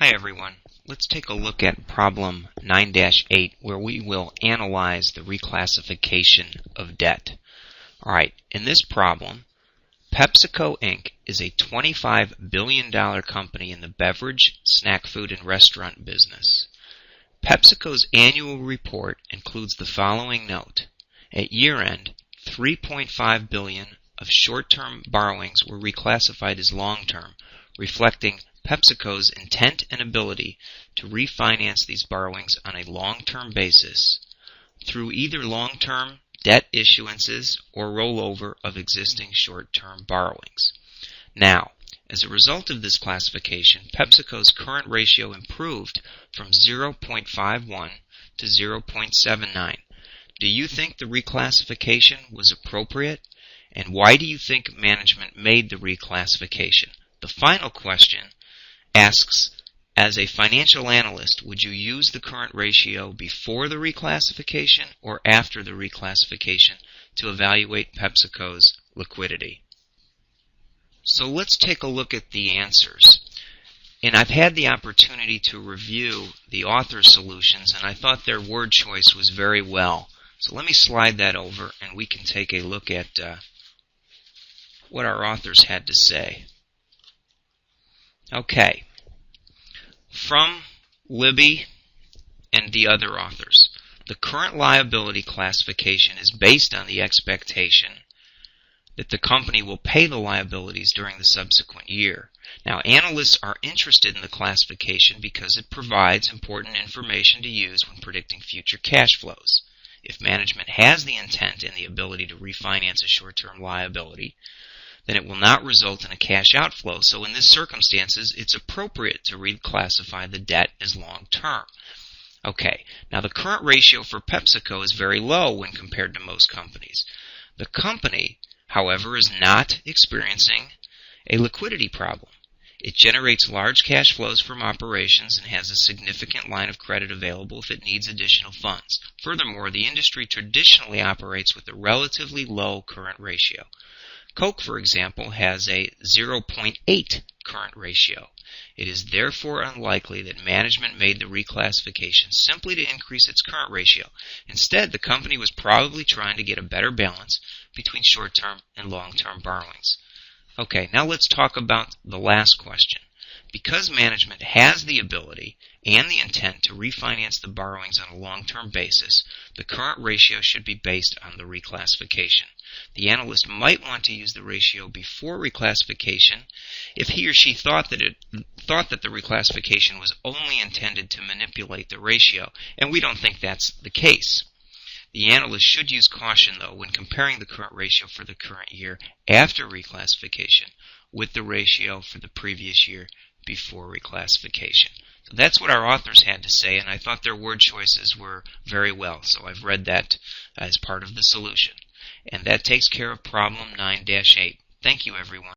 Hi everyone. Let's take a look at problem 9-8 where we will analyze the reclassification of debt. Alright, in this problem, PepsiCo Inc. is a $25 billion company in the beverage, snack food, and restaurant business. PepsiCo's annual report includes the following note. At year-end, $3.5 billion of short-term borrowings were reclassified as long-term, reflecting PepsiCo's intent and ability to refinance these borrowings on a long-term basis through either long-term debt issuances or rollover of existing short-term borrowings. Now, as a result of this classification, PepsiCo's current ratio improved from 0.51 to 0.79. Do you think the reclassification was appropriate? And why do you think management made the reclassification? The final question asks, as a financial analyst, would you use the current ratio before the reclassification or after the reclassification to evaluate PepsiCo's liquidity? So let's take a look at the answers. And I've had the opportunity to review the author's solutions, and I thought their word choice was very well. So let me slide that over, and we can take a look at what our authors had to say. Okay, from Libby and the other authors, the current liability classification is based on the expectation that the company will pay the liabilities during the subsequent year. Now, analysts are interested in the classification because it provides important information to use when predicting future cash flows. If management has the intent and the ability to refinance a short-term liability, then it will not result in a cash outflow. So in this circumstances, it's appropriate to reclassify the debt as long-term. Okay, now the current ratio for PepsiCo is very low when compared to most companies. The company, however, is not experiencing a liquidity problem. It generates large cash flows from operations and has a significant line of credit available if it needs additional funds. Furthermore, the industry traditionally operates with a relatively low current ratio. Coke, for example, has a 0.8 current ratio. It is therefore unlikely that management made the reclassification simply to increase its current ratio. Instead, the company was probably trying to get a better balance between short-term and long-term borrowings. Okay, now let's talk about the last question. Because management has the ability and the intent to refinance the borrowings on a long-term basis, the current ratio should be based on the reclassification. The analyst might want to use the ratio before reclassification if he or she thought that the reclassification was only intended to manipulate the ratio, and we don't think that's the case. The analyst should use caution, though, when comparing the current ratio for the current year after reclassification with the ratio for the previous year before reclassification. So that's what our authors had to say, and I thought their word choices were very well, so I've read that as part of the solution. And that takes care of problem 9-8. Thank you, everyone.